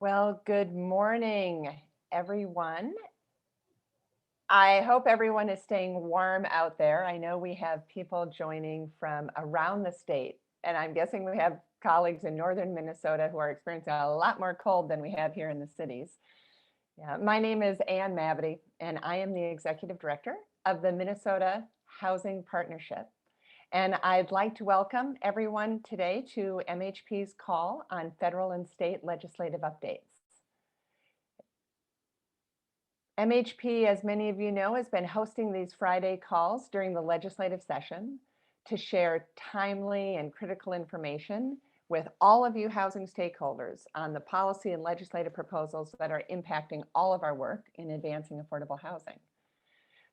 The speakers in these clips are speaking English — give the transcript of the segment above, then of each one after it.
Well, good morning, everyone. I hope everyone is staying warm out there. I know we have people joining from around the state, and I'm guessing we have colleagues in northern Minnesota who are experiencing a lot more cold than we have here in the cities. Yeah, my name is Ann Mavity, and I am the Executive Director of the Minnesota Housing Partnership. And I'd like to welcome everyone today to MHP's call on federal and state legislative updates. MHP, as many of you know, has been hosting these Friday calls during the legislative session to share timely and critical information with all of you housing stakeholders on the policy and legislative proposals that are impacting all of our work in advancing affordable housing.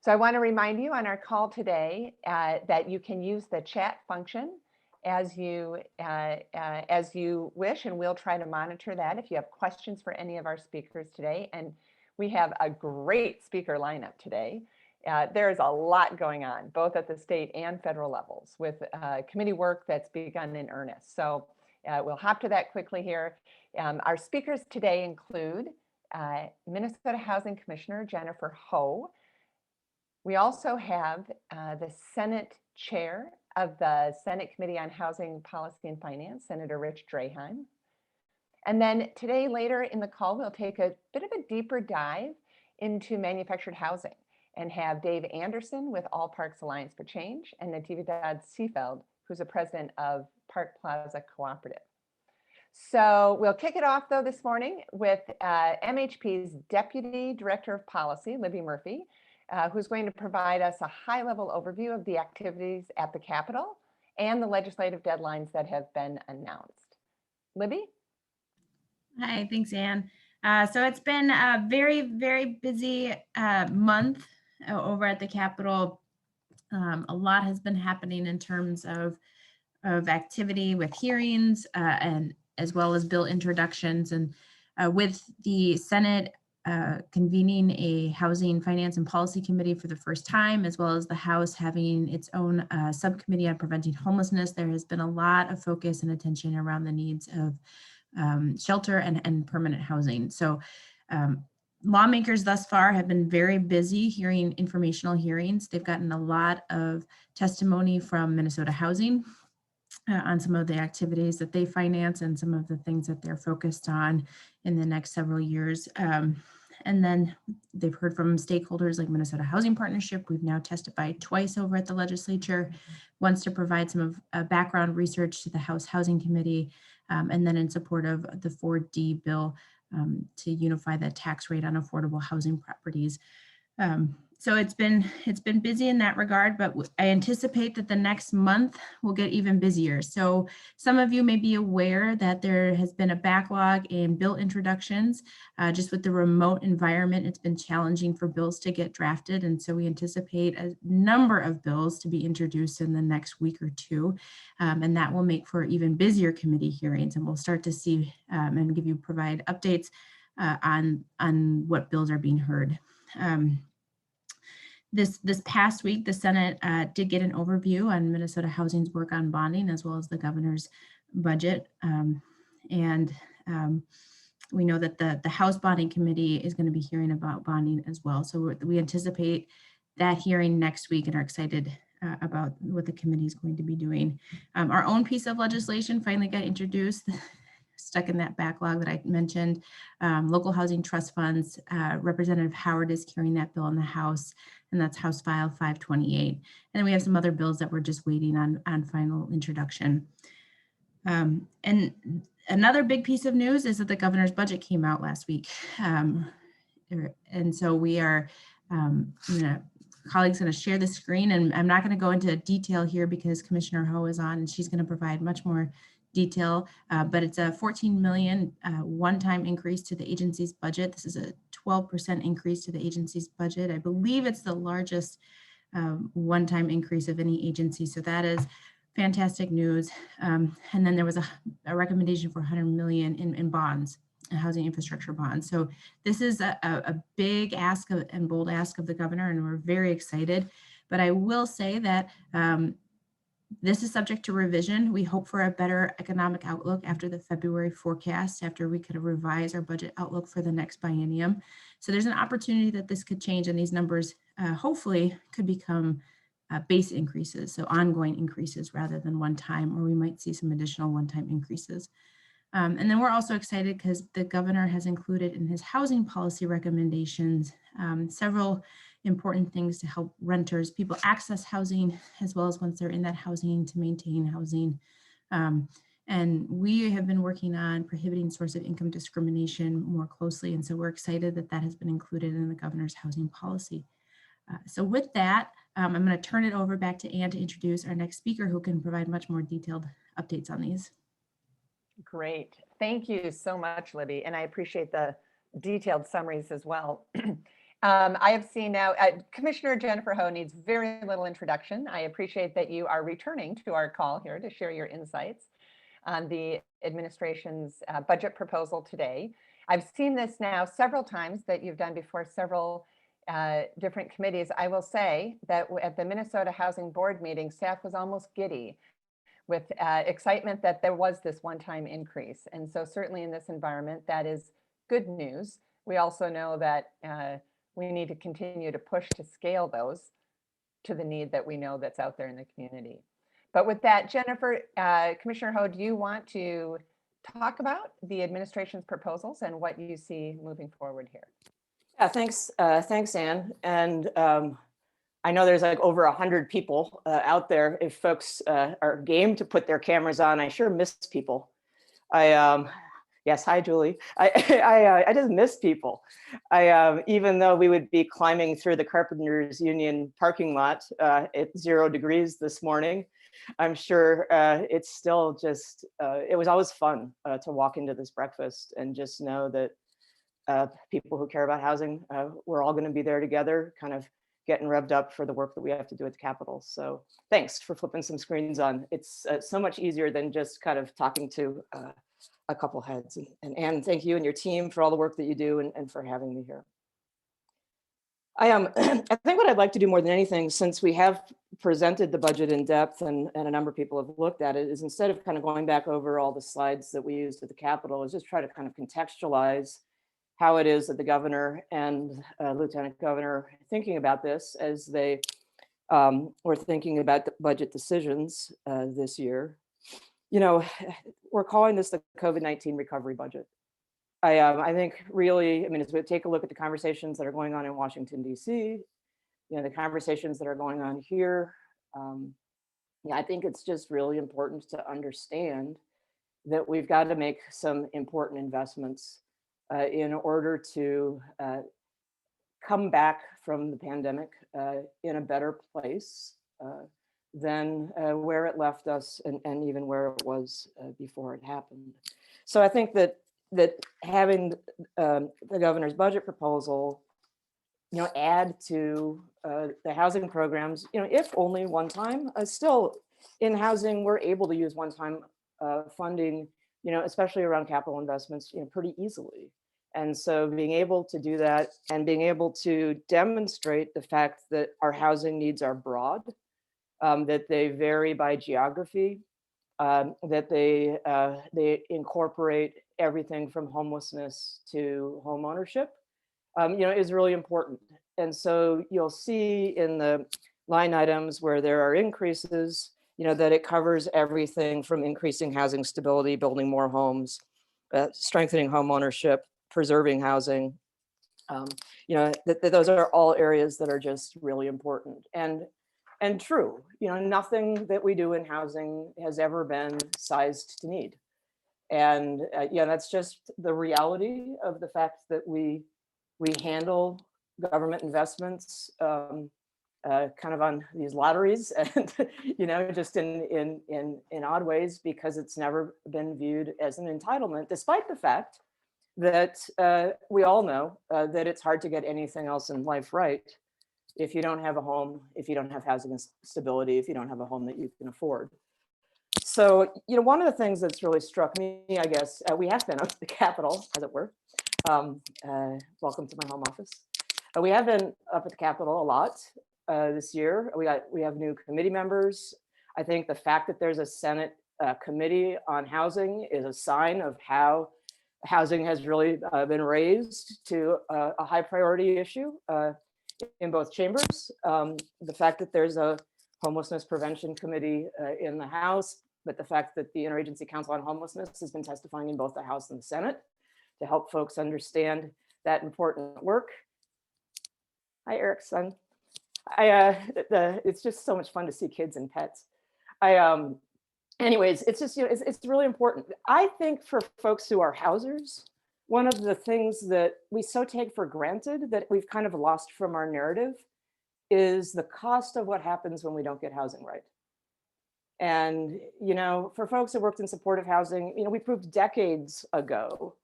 So I want to remind you on our call today that you can use the chat function as you wish, and we'll try to monitor that if you have questions for any of our speakers today. And we have a great speaker lineup today. There's a lot going on, both at the state and federal levels, with committee work that's begun in earnest. So we'll hop to that quickly here. Our speakers today include Minnesota Housing Commissioner Jennifer Ho. We also have the Senate Chair of the Senate Committee on Housing Policy and Finance, Senator Rich Draheim. And then today, later in the call, we'll take a bit of a deeper dive into manufactured housing and have Dave Anderson with All Parks Alliance for Change and Natividad Seefeld, who's the president of Park Plaza Cooperative. So we'll kick it off, though, this morning with MHP's Deputy Director of Policy, Libby Murphy, who's going to provide us a high-level overview of the activities at the Capitol and the legislative deadlines that have been announced. Libby? Hi, thanks, Ann. So it's been a very, very busy month over at the Capitol. A lot has been happening in terms of activity with hearings and as well as bill introductions. And with the Senate convening a Housing, Finance, and Policy Committee for the first time, as well as the House having its own subcommittee on preventing homelessness, there has been a lot of focus and attention around the needs of shelter and permanent housing. So lawmakers thus far have been very busy hearing informational hearings. They've gotten a lot of testimony from Minnesota Housing on some of the activities that they finance and some of the things that they're focused on in the next several years. And then they've heard from stakeholders like Minnesota Housing Partnership. We've now testified twice over at the legislature, once to provide some of background research to the House Housing Committee, and then in support of the 4D bill to unify the tax rate on affordable housing properties. So it's been busy in that regard, but I anticipate that the next month will get even busier. So some of you may be aware that there has been a backlog in bill introductions. Just with the remote environment, it's been challenging for bills to get drafted. And so we anticipate a number of bills to be introduced in the next week or two. And that will make for even busier committee hearings. And we'll start to see and provide updates on what bills are being heard. This past week, the Senate did get an overview on Minnesota Housing's work on bonding, as well as the governor's budget. We know that the House Bonding Committee is going to be hearing about bonding as well. So we anticipate that hearing next week and are excited about what the committee is going to be doing. Our own piece of legislation finally got introduced, stuck in that backlog that I mentioned. Local housing trust funds, Representative Howard is carrying that bill in the House, and that's House File 528. And then we have some other bills that we're just waiting on final introduction. And another big piece of news is that the governor's budget came out last week. And so we are, colleagues going to share the screen, and I'm not going to go into detail here because Commissioner Ho is on and she's going to provide much more detail, but it's a $14 million one-time increase to the agency's budget. This is a 12% increase to the agency's budget. I believe it's the largest one-time increase of any agency. So that is fantastic news. And then there was a recommendation for $100 million in bonds, housing infrastructure bonds. So this is a big ask and bold ask of the governor, and we're very excited. But I will say that This is subject to revision. We hope for a better economic outlook after the February forecast, after we could revise our budget outlook for the next biennium. So there's an opportunity that this could change, and these numbers hopefully could become base increases, so ongoing increases rather than one time, or we might see some additional one-time increases. And then we're also excited because the governor has included in his housing policy recommendations several important things to help renters, people access housing, as well as once they're in that housing to maintain housing. And we have been working on prohibiting source of income discrimination more closely. And so we're excited that that has been included in the governor's housing policy. So with that, I'm going to turn it over back to Ann to introduce our next speaker who can provide much more detailed updates on these. Great. Thank you so much, Libby. And I appreciate the detailed summaries as well. I have seen now, Commissioner Jennifer Ho needs very little introduction. I appreciate that you are returning to our call here to share your insights on the administration's budget proposal today. I've seen this now several times that you've done before several different committees. I will say that at the Minnesota Housing Board meeting, staff was almost giddy with excitement that there was this one-time increase. And so certainly in this environment, that is good news. We also know that we need to continue to push to scale those to the need that we know that's out there in the community. But with that, Jennifer, Commissioner Ho, do you want to talk about the administration's proposals and what you see moving forward here? Yeah, thanks, Ann. And I know there's like over 100 people out there. If folks are game to put their cameras on, I sure miss people. Yes, hi, Julie. I just miss people. Even though we would be climbing through the Carpenters Union parking lot at 0 degrees this morning, I'm sure it's still just, it was always fun to walk into this breakfast and just know that people who care about housing, we're all going to be there together, kind of getting revved up for the work that we have to do at the Capitol. So thanks for flipping some screens on. It's so much easier than just kind of talking to a couple heads. And Ann, thank you and your team for all the work that you do and for having me here. I think what I'd like to do more than anything, since we have presented the budget in depth and a number of people have looked at it, is instead of kind of going back over all the slides that we used at the Capitol, is just try to kind of contextualize how it is that the governor and lieutenant governor are thinking about this as they were thinking about the budget decisions this year. You know, we're calling this the COVID-19 recovery budget. I think really, I mean, as we take a look at the conversations that are going on in Washington, D.C., you know, the conversations that are going on here, yeah, I think it's just really important to understand that we've got to make some important investments in order to come back from the pandemic in a better place than where it left us and even where it was before it happened. So I think that having the governor's budget proposal, you know, add to the housing programs, you know, if only one time, still in housing, we're able to use one-time funding, you know, especially around capital investments, you know, pretty easily. And so being able to do that and being able to demonstrate the fact that our housing needs are broad, that they vary by geography, that they incorporate everything from homelessness to home ownership, you know, is really important. And so you'll see in the line items where there are increases, you know, that it covers everything from increasing housing stability, building more homes, strengthening home ownership, preserving housing. You know, those are all areas that are just really important and true. You know, nothing that we do in housing has ever been sized to need. And yeah, that's just the reality of the fact that we handle government investments kind of on these lotteries and, you know, just in odd ways, because it's never been viewed as an entitlement, despite the fact that we all know that it's hard to get anything else in life right if you don't have a home, if you don't have housing stability, if you don't have a home that you can afford. So, you know, one of the things that's really struck me, I guess, we have been up at the Capitol, as it were. Welcome to my home office. We have been up at the Capitol a lot this year. We have new committee members. I think the fact that there's a Senate committee on housing is a sign of how housing has really been raised to a high priority issue in both chambers. The fact that there's a homelessness prevention committee in the House, but the fact that the Interagency Council on Homelessness has been testifying in both the House and the Senate to help folks understand that important work. Hi, Eric's son. It's just so much fun to see kids and pets. Anyways, it's just, it's really important. I think for folks who are housers, one of the things that we so take for granted that we've kind of lost from our narrative is the cost of what happens when we don't get housing right. And, for folks who worked in supportive housing, we proved decades ago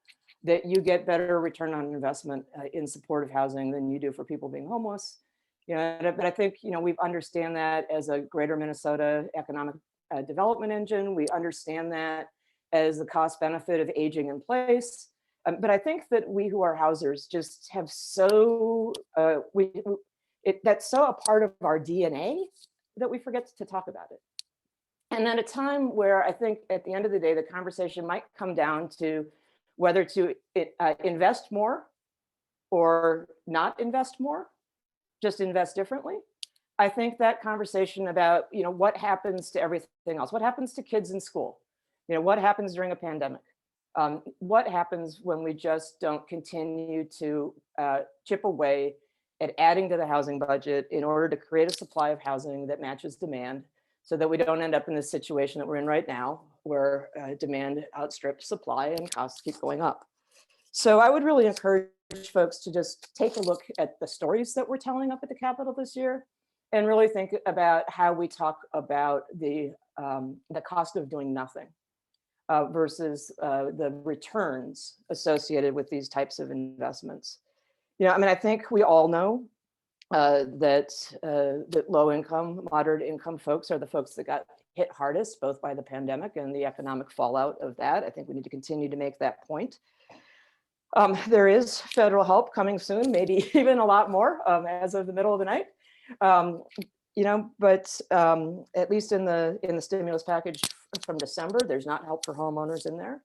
that you get better return on investment in supportive housing than you do for people being homeless. But I think, we understand that as a greater Minnesota economic development engine. We understand that as the cost benefit of aging in place. But I think that we who are housers just have that's so a part of our DNA that we forget to talk about it. And at a time where I think at the end of the day, the conversation might come down to whether to invest more or not invest more, just invest differently. I think that conversation about, what happens to everything else, what happens to kids in school, what happens during a pandemic, what happens when we just don't continue to chip away at adding to the housing budget in order to create a supply of housing that matches demand, so that we don't end up in this situation that we're in right now, where demand outstrips supply and costs keep going up. So I would really encourage folks to just take a look at the stories that we're telling up at the Capitol this year, and really think about how we talk about the cost of doing nothing versus the returns associated with these types of investments. I think we all know that low income, moderate income folks are the folks that got hit hardest, both by the pandemic and the economic fallout of that. I think we need to continue to make that point. There is federal help coming soon, maybe even a lot more as of the middle of the night. But at least in the stimulus package from December, there's not help for homeowners in there.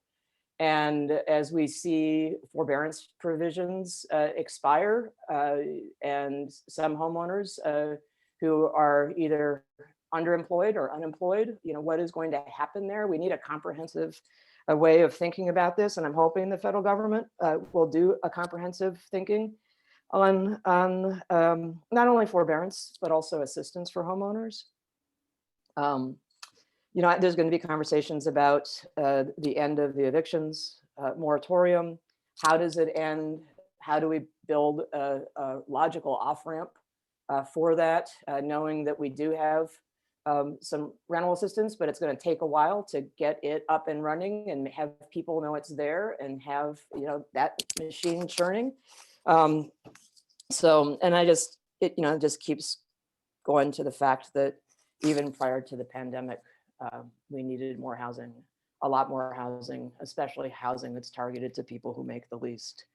And as we see forbearance provisions expire, and some homeowners who are either underemployed or unemployed, what is going to happen there? We need a comprehensive way of thinking about this, and I'm hoping the federal government will do a comprehensive thinking on not only forbearance, but also assistance for homeowners. There's going to be conversations about the end of the evictions moratorium. How does it end? How do we build a logical off-ramp for that, knowing that we do have some rental assistance, but it's going to take a while to get it up and running and have people know it's there and have that machine churning. It just keeps going to the fact that even prior to the pandemic, we needed more housing, a lot more housing, especially housing that's targeted to people who make the least.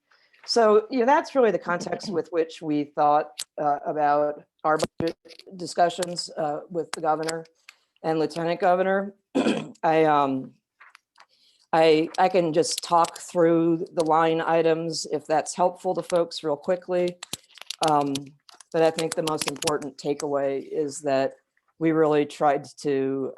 So that's really the context with which we thought about our budget discussions with the governor and lieutenant governor. I can just talk through the line items if that's helpful to folks real quickly. But I think the most important takeaway is that we really tried to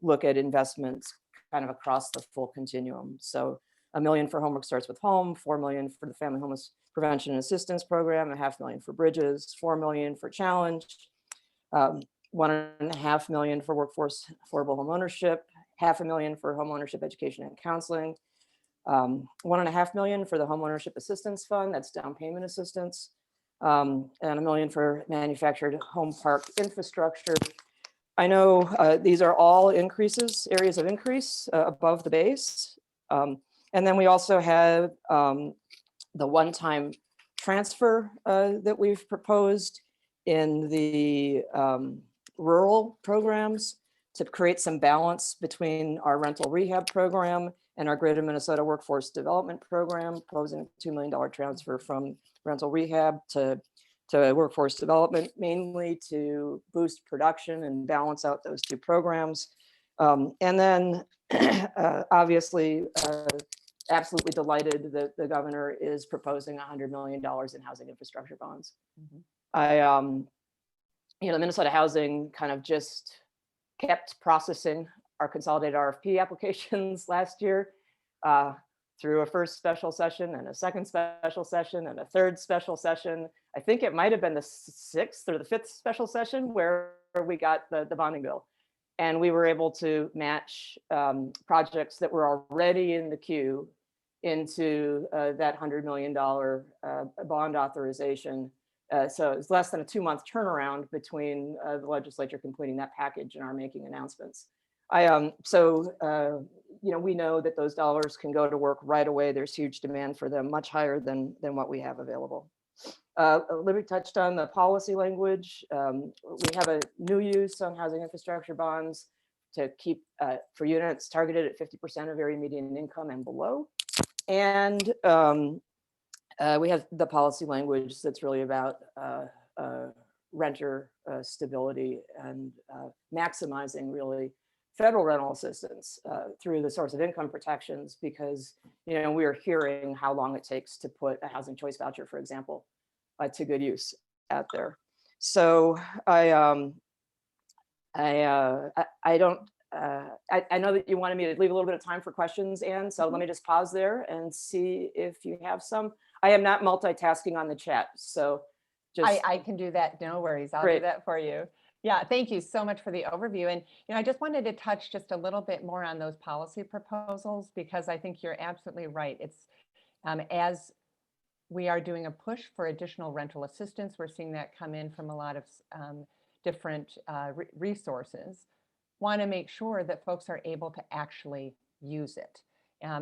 look at investments kind of across the full continuum. So $1 million for Homework Starts with Home, $4 million for the Family Homeless Prevention and Assistance Program, $500,000 for Bridges, $4 million for Challenge, $1.5 million for Workforce Affordable Homeownership, $500,000 for Homeownership Education and Counseling, $1.5 million for the Homeownership Assistance Fund, that's down payment assistance, and $1 million for manufactured home park infrastructure. I know these are all increases, areas of increase above the base. And then we also have the one-time transfer that we've proposed in the rural programs to create some balance between our rental rehab program and our Greater Minnesota Workforce Development Program, proposing a $2 million transfer from rental rehab to to workforce development, mainly to boost production and balance out those two programs. And then obviously, absolutely delighted that the governor is proposing $100 million in housing infrastructure bonds. Mm-hmm. The Minnesota Housing kind of just kept processing our consolidated RFP applications last year through a first special session and a second special session and a third special session. I think it might have been the 6th or the 5th special session where we got the bonding bill. And we were able to match projects that were already in the queue into that $100 million bond authorization. So it's less than a 2-month turnaround between the legislature completing that package and our making announcements. We know that those dollars can go to work right away. There's huge demand for them, much higher than what we have available. Libby touched on the policy language. We have a new use on housing infrastructure bonds to keep for units targeted at 50% of area median income and below. And we have the policy language that's really about renter stability and maximizing really federal rental assistance through the source of income protections, because we are hearing how long it takes to put a housing choice voucher, for example, to good use out there. So I know that you wanted me to leave a little bit of time for questions, Anne. So let me just pause there and see if you have some. I am not multitasking on the chat, so just I can do that. No worries. I'll do that for you. Yeah, thank you so much for the overview. And I just wanted to touch just a little bit more on those policy proposals, because I think you're absolutely right. It's as we are doing a push for additional rental assistance, we're seeing that come in from a lot of different resources. Want to make sure that folks are able to actually use it.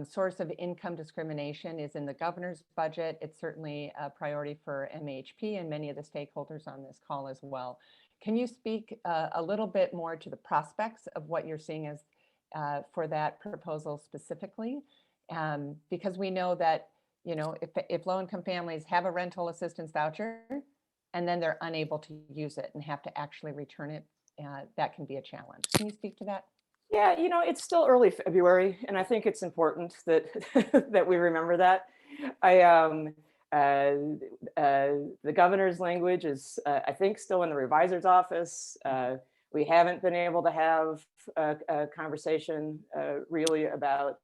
Source of income discrimination is in the governor's budget. It's certainly a priority for MHP and many of the stakeholders on this call as well. Can you speak a little bit more to the prospects of what you're seeing as for that proposal specifically? Because we know that, if low-income families have a rental assistance voucher and then they're unable to use it and have to actually return it, that can be a challenge. Can you speak to that? Yeah, it's still early February, and I think it's important that that we remember that. The governor's language is, I think, still in the revisor's office. We haven't been able to have a conversation really about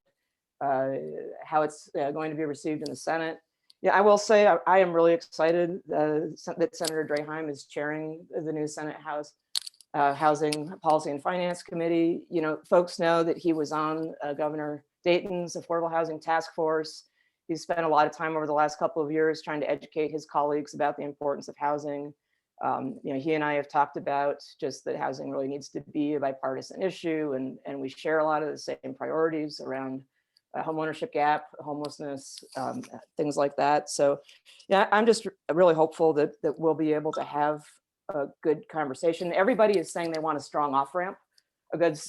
how it's going to be received in the Senate. Yeah, I will say I am really excited that Senator Draheim is chairing the new Senate Housing Policy and Finance Committee. Folks know that he was on Governor Dayton's Affordable Housing Task Force. He's spent a lot of time over the last couple of years trying to educate his colleagues about the importance of housing. He and I have talked about just that housing really needs to be a bipartisan issue, and we share a lot of the same priorities around homeownership gap, homelessness, things like that. So, yeah, I'm just really hopeful that we'll be able to have a good conversation. Everybody is saying they want a strong off-ramp, a good,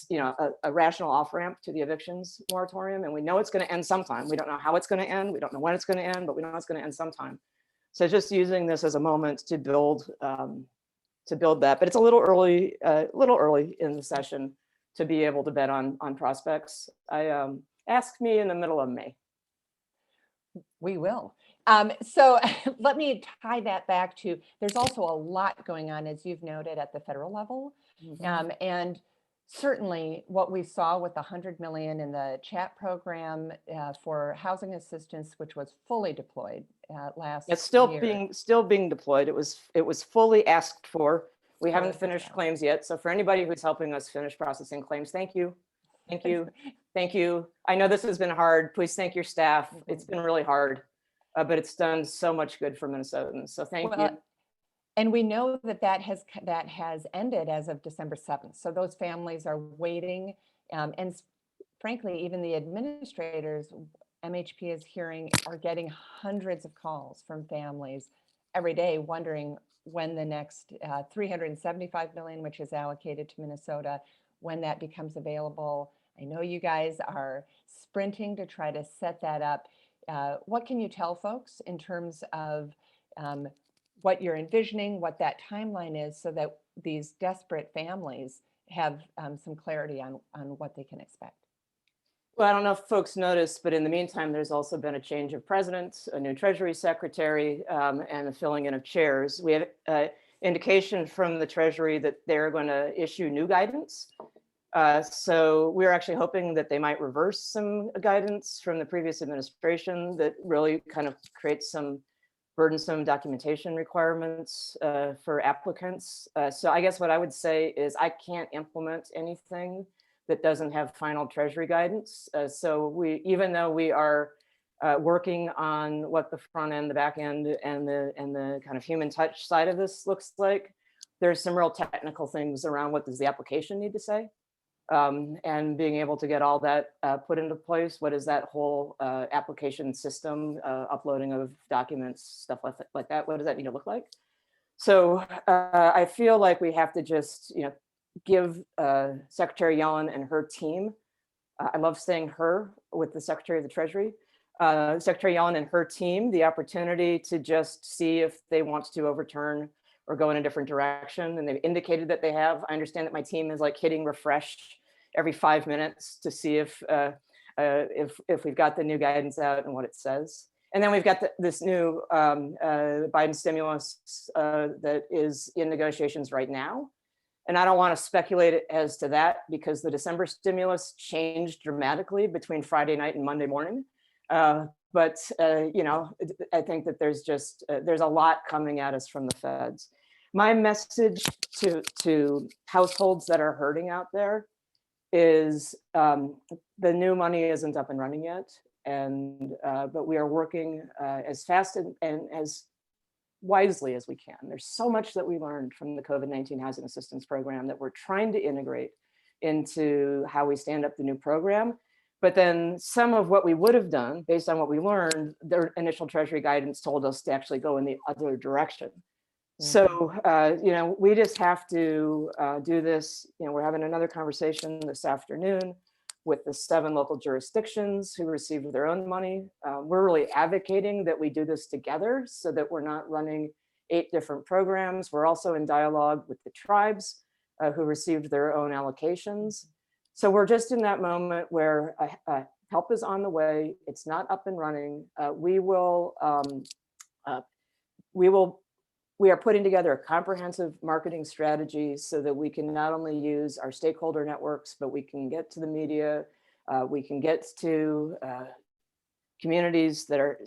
a rational off-ramp to the evictions moratorium. And we know it's going to end sometime. We don't know how it's going to end. We don't know when it's going to end, but we know it's going to end sometime. So just using this as a moment to build that. But it's a little early in the session to be able to bet on prospects. Ask me in the middle of May. We will. So let me tie that back to, there's also a lot going on, as you've noted, at the federal level. Mm-hmm. And certainly what we saw with the $100 million in the CHAT program for housing assistance, which was fully deployed last year. It's still being deployed. It was fully asked for. We haven't finished claims yet. So for anybody who's helping us finish processing claims, thank you. Thank you. Thank you. I know this has been hard. Please thank your staff. Mm-hmm. It's been really hard, but it's done so much good for Minnesotans. So thank you. And we know that has ended as of December 7th. So those families are waiting. And frankly, even the administrators, MHP is hearing, are getting hundreds of calls from families every day wondering when the next $375 million, which is allocated to Minnesota, when that becomes available. I know you guys are sprinting to try to set that up. What can you tell folks in terms of what you're envisioning, what that timeline is, so that these desperate families have some clarity on what they can expect. Well, I don't know if folks noticed, but in the meantime, there's also been a change of president, a new Treasury Secretary, and a filling in of chairs. We have indication from the Treasury that they're going to issue new guidance. So we're actually hoping that they might reverse some guidance from the previous administration that really kind of creates some burdensome documentation requirements for applicants. So I guess what I would say is I can't implement anything that doesn't have final Treasury guidance. So even though we are working on what the front end, the back end, and the kind of human touch side of this looks like, there's some real technical things around what does the application need to say, and being able to get all that put into place. What is that whole application system, uploading of documents, stuff like that? What does that need to look like? So I feel like we have to just, give Secretary Yellen and her team, I love saying her with the Secretary of the Treasury, Secretary Yellen and her team, the opportunity to just see if they want to overturn or go in a different direction. And they've indicated that they have. I understand that my team is like hitting refresh every 5 minutes to see if we've got the new guidance out and what it says. And then we've got this new Biden stimulus that is in negotiations right now. And I don't want to speculate as to that because the December stimulus changed dramatically between Friday night and Monday morning. But I think that there's a lot coming at us from the feds. My message to households that are hurting out there is the new money isn't up and running yet, but we are working as fast and as wisely as we can. There's so much that we learned from the COVID-19 Housing Assistance Program that we're trying to integrate into how we stand up the new program. But then some of what we would have done based on what we learned, their initial Treasury guidance told us to actually go in the other direction. So, we just have to do this. We're having another conversation this afternoon with the 7 local jurisdictions who received their own money. We're really advocating that we do this together so that we're not running 8 different programs. We're also in dialogue with the tribes who received their own allocations. So we're just in that moment where help is on the way. It's not up and running. We are putting together a comprehensive marketing strategy so that we can not only use our stakeholder networks, but we can get to the media, we can get to communities that are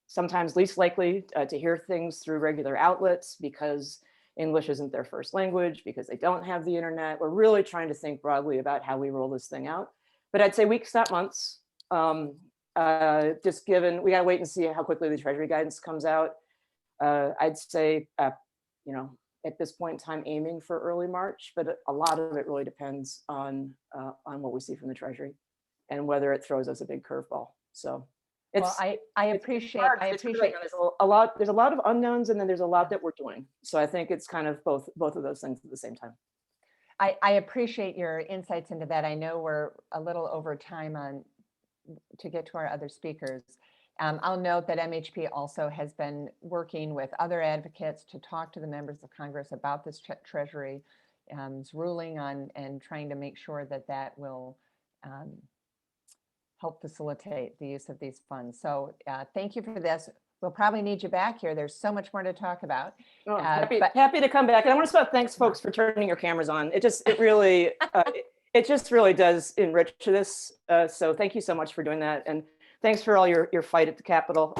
sometimes least likely to hear things through regular outlets because English isn't their first language, because they don't have the internet. We're really trying to think broadly about how we roll this thing out. But I'd say weeks, not months. Just given, we gotta wait and see how quickly the Treasury guidance comes out. I'd say, at this point in time, aiming for early March, but a lot of it really depends on what we see from the Treasury and whether it throws us a big curveball. So Well, I appreciate. There's a lot of unknowns, and then there's a lot that we're doing. So I think it's kind of both of those things at the same time. I appreciate your insights into that. I know we're a little over time to get to our other speakers. I'll note that MHP also has been working with other advocates to talk to the members of Congress about this Treasury's ruling on and trying to make sure that will help facilitate the use of these funds. So thank you for this. We'll probably need you back here. There's so much more to talk about. Happy to come back. And I want to start. Thanks, folks, for turning your cameras on. It just really does enrich this. So thank you so much for doing that. And thanks for all your fight at the Capitol.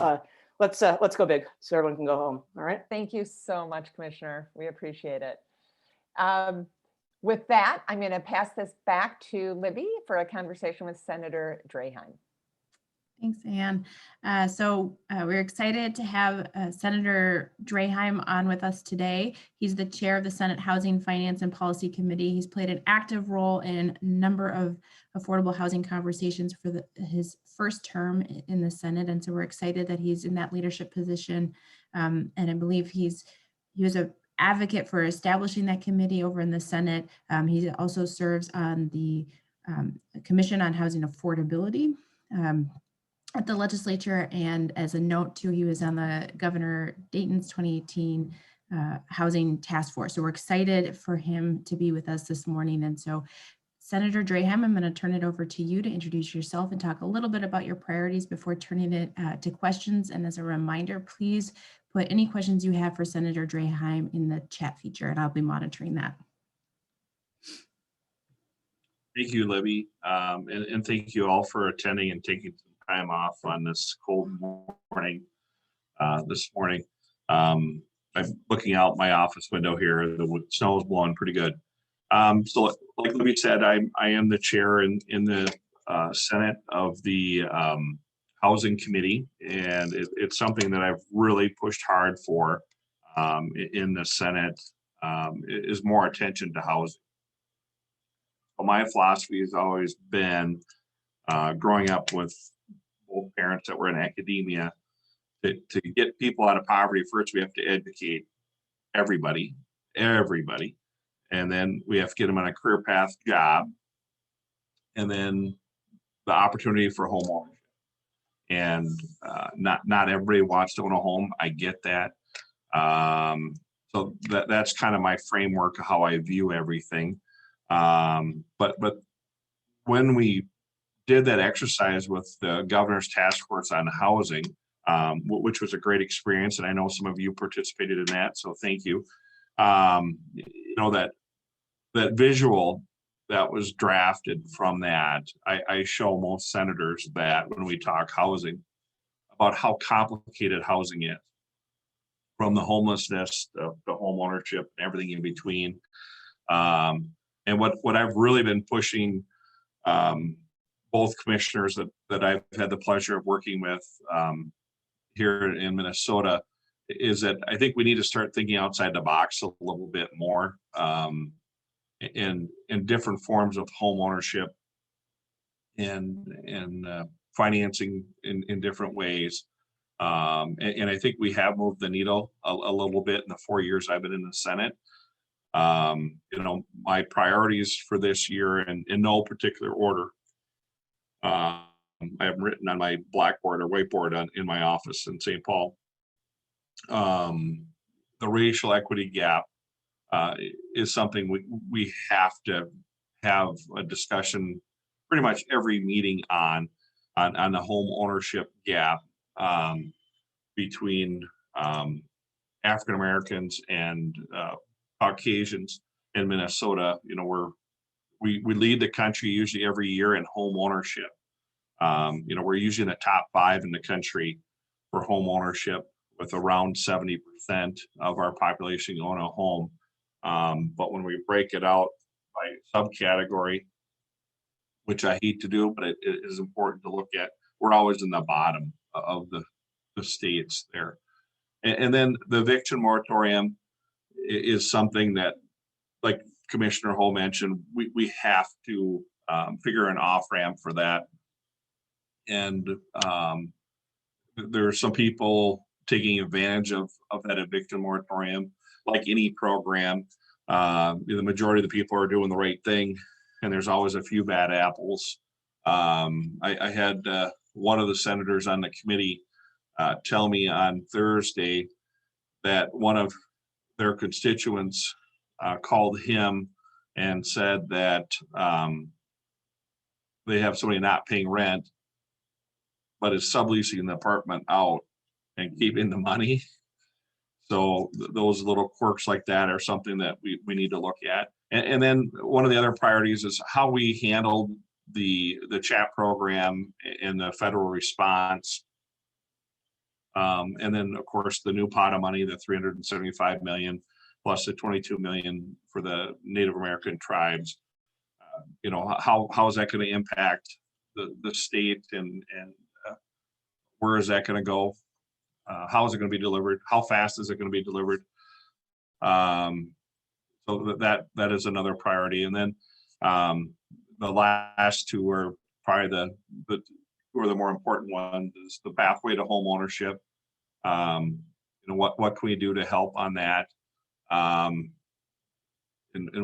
Let's go big so everyone can go home. All right. Thank you so much, Commissioner. We appreciate it. With that, I'm going to pass this back to Libby for a conversation with Senator Draheim. Thanks, Ann. We're excited to have Senator Draheim on with us today. He's the chair of the Senate Housing, Finance, and Policy Committee. He's played an active role in a number of affordable housing conversations for his first term in the Senate. And so we're excited that he's in that leadership position. And I believe he was an advocate for establishing that committee over in the Senate. He also serves on the Commission on Housing Affordability. at the legislature. And as a note too, he was on the Governor Dayton's 2018 Housing Task Force. So we're excited for him to be with us this morning. And so Senator Draheim, I'm going to turn it over to you to introduce yourself and talk a little bit about your priorities before turning it to questions. And as a reminder, please put any questions you have for Senator Draheim in the chat feature, and I'll be monitoring that. Thank you, Libby, and thank you all for attending and taking some time off on this cold morning. This morning, I'm looking out my office window here. The snow is blowing pretty good. So, like Libby said, I am the chair in the Senate of the Housing Committee, and it's something that I've really pushed hard for in the Senate. Is more attention to housing. My philosophy has always been, growing up with both parents that were in academia, to get people out of poverty, first we have to educate everybody, and then we have to get them on a career path job, and then the opportunity for home ownership. And not everybody wants to own a home. I get that. So that's kind of my framework of how I view everything. But when we did that exercise with the governor's task force on housing, which was a great experience, and I know some of you participated in that, so thank you. You know, that visual that was drafted from that, I show most senators that when we talk housing, about how complicated housing is, from the homelessness to home ownership and everything in between. And what I've really been pushing both commissioners that I've had the pleasure of working with here in Minnesota is that I think we need to start thinking outside the box a little bit more in different forms of home ownership and financing in different ways. And I think we have moved the needle a little bit in the 4 years I've been in the Senate. You know, my priorities for this year, in no particular order, I have written on my blackboard or whiteboard in my office in St. Paul. The racial equity gap is something we have to have a discussion pretty much every meeting on the home ownership gap between African Americans and Caucasians in Minnesota. You know, we lead the country usually every year in home ownership. You know, we're usually in the top 5 in the country for home ownership, with around 70% of our population own a home. But when we break it out by subcategory, which I hate to do, but it is important to look at, we're always in the bottom of the states there. And then the eviction moratorium is something that, like Commissioner Hull mentioned, we have to figure an off-ramp for that. And there are some people taking advantage of that eviction moratorium. Like any program, the majority of the people are doing the right thing, and there's always a few bad apples. I had one of the senators on the committee tell me on Thursday that one of their constituents called him and said that they have somebody not paying rent, but is subleasing the apartment out and keeping the money. So those little quirks like that are something that we need to look at. And then one of the other priorities is how we handle the CHAP program and the federal response. And then, of course, the new pot of money, the $375 million plus the $22 million for the Native American tribes. You know, how is that going to impact the state, and where is that going to go? How is it going to be delivered? How fast is it going to be delivered? So that is another priority. And then the last two are probably the more important ones, is the pathway to home ownership. You know, what can we do to help on that? And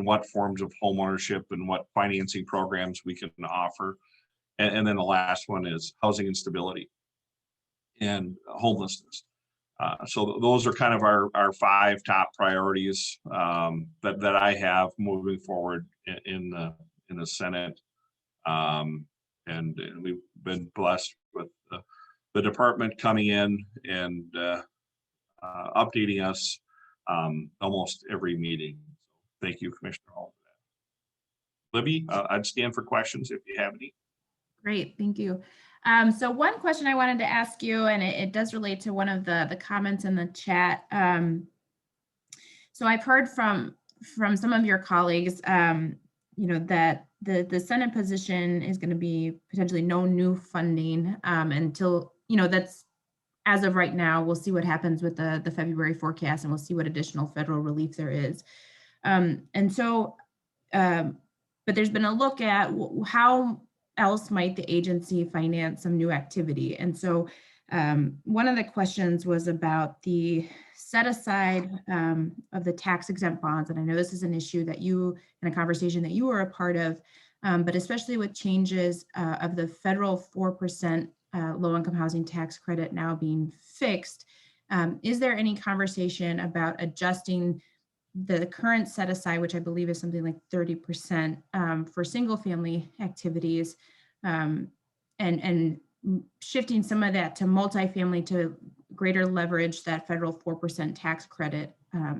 what forms of home ownership and what financing programs we can offer. And then the last one is housing instability. and homelessness. So those are kind of our 5 top priorities that I have moving forward in the Senate. And we've been blessed with the department coming in and updating us almost every meeting. Thank you, Commissioner Hall, for that. Libby, I'd stand for questions if you have any. Great, thank you. So one question I wanted to ask you, and it does relate to one of the comments in the chat. So I've heard from some of your colleagues, that the Senate position is going to be potentially no new funding until, that's as of right now. We'll see what happens with the February forecast, and we'll see what additional federal relief there is. But there's been a look at how else might the agency finance some new activity. And so one of the questions was about the set aside of the tax exempt bonds. And I know this is an issue that you, in a conversation that you were a part of, but especially with changes of the federal 4% low-income housing tax credit now being fixed. Is there any conversation about adjusting the current set aside, which I believe is something like 30% for single family activities, and shifting some of that to multifamily to greater leverage that federal 4% tax credit,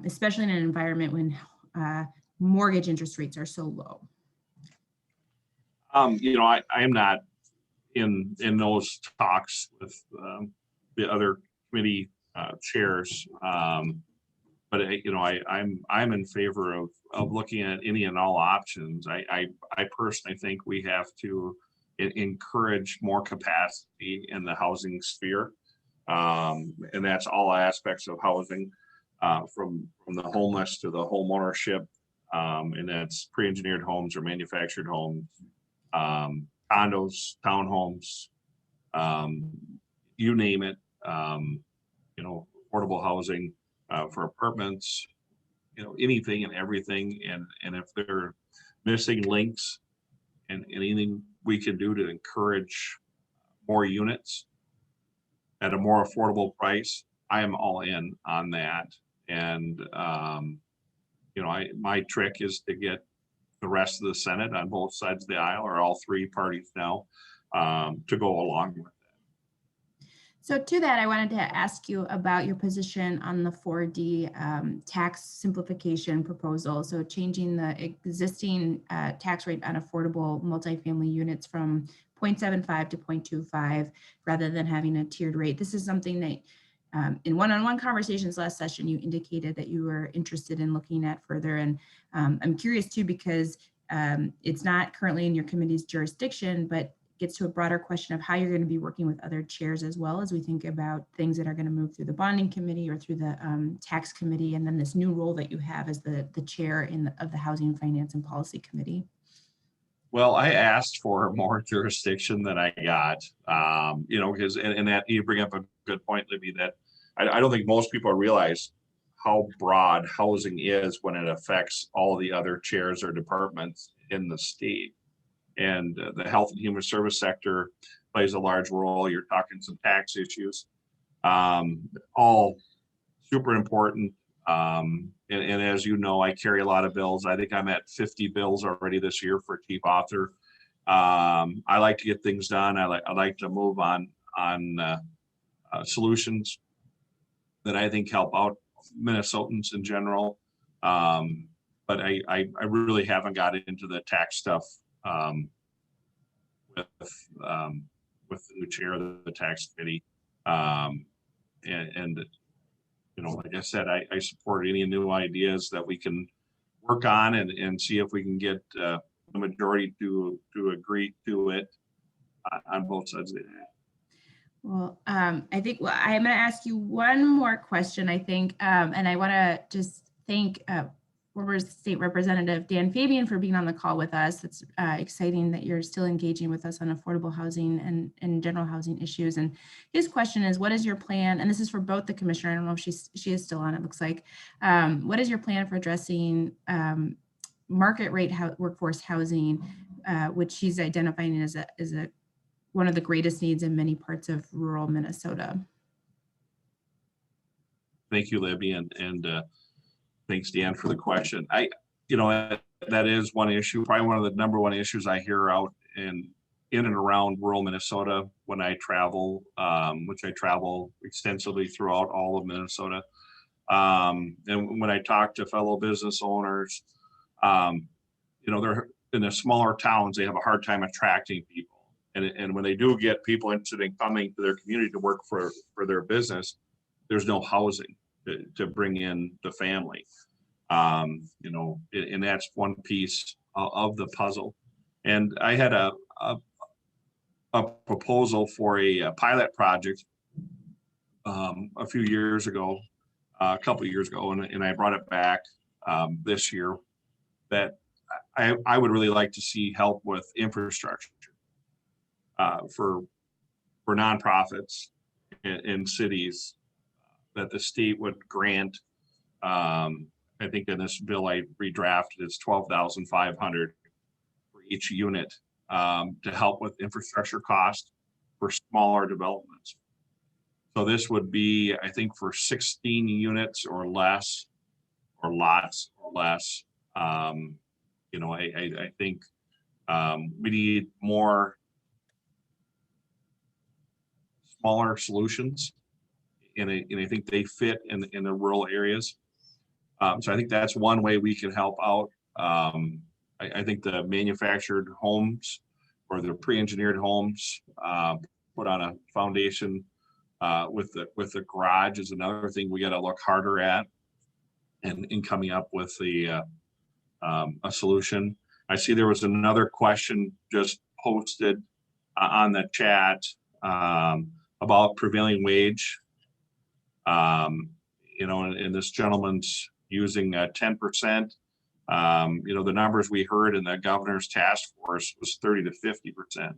especially in an environment when mortgage interest rates are so low? I am not in those talks with the other committee chairs. But I'm in favor of looking at any and all options. I personally think we have to encourage more capacity in the housing sphere, and that's all aspects of housing, from the homeless to the home ownership, and that's pre-engineered homes or manufactured homes, condos, townhomes, you name it. Affordable housing. For apartments, anything and everything. And if they're missing links and anything we can do to encourage more units at a more affordable price, I am all in on that. And, my trick is to get the rest of the Senate on both sides of the aisle, or all 3 parties now, to go along with. So to that, I wanted to ask you about your position on the 4D tax simplification proposal. So changing the existing tax rate on affordable multifamily units from 0.75 to 0.25, rather than having a tiered rate. This is something that in one-on-one conversations last session, you indicated that you were interested in looking at further. And I'm curious too, because it's not currently in your committee's jurisdiction, but gets to a broader question of how you're going to be working with other chairs, as well as we think about things that are going to move through the bonding committee or through the tax committee, and then this new role that you have as the chair of the Housing, Finance, and Policy Committee. Well, I asked for more jurisdiction than I got, because, and that you bring up a good point, Libby, that I don't think most people realize how broad housing is when it affects all the other chairs or departments in the state. And the health and human service sector plays a large role. You're talking some tax issues, all super important. And as you know, I carry a lot of bills. I think I'm at 50 bills already this year for chief author. I like to get things done. I like to move on solutions that I think help out Minnesotans in general. But I really haven't got into the tax stuff with the new chair of the tax committee, and like I said, I support any new ideas that we can work on and see if we can get the majority to agree to it on both sides of the aisle. Well, I think I'm going to ask you one more question, I think, and I want to just thank former State Representative Dan Fabian for being on the call with us. It's exciting that you're still engaging with us on affordable housing and general housing issues. And his question is, what is your plan? And this is for both the commissioner. I don't know if she is still on, it looks like. What is your plan for addressing market rate workforce housing, which she's identifying as one of the greatest needs in many parts of rural Minnesota? Thank you, Libby, and thanks, Dan, for the question. That is one issue, probably one of the number one issues I hear out in and around rural Minnesota when I travel, which I travel extensively throughout all of Minnesota. And when I talk to fellow business owners, they're in the smaller towns, they have a hard time attracting people. And when they do get people interested in coming to their community to work for their business, there's no housing to bring in the family. And that's one piece of the puzzle. And I had a proposal for a pilot project a couple of years ago, and I brought it back this year, that I would really like to see help with infrastructure for nonprofits in cities, that the state would grant. I think in this bill I redrafted, it's $12,500 for each unit to help with infrastructure cost for smaller developments. So this would be, I think, for 16 units or less, or lots or less. I think we need more smaller solutions, and I think they fit in the rural areas. So I think that's one way we can help out. I think the manufactured homes or the pre-engineered homes put on a foundation with the garage is another thing we got to look harder at, and in coming up with a solution. I see there was another question just posted on the chat about prevailing wage. And this gentleman's using 10%. The numbers we heard in the governor's task force was 30 to 50%.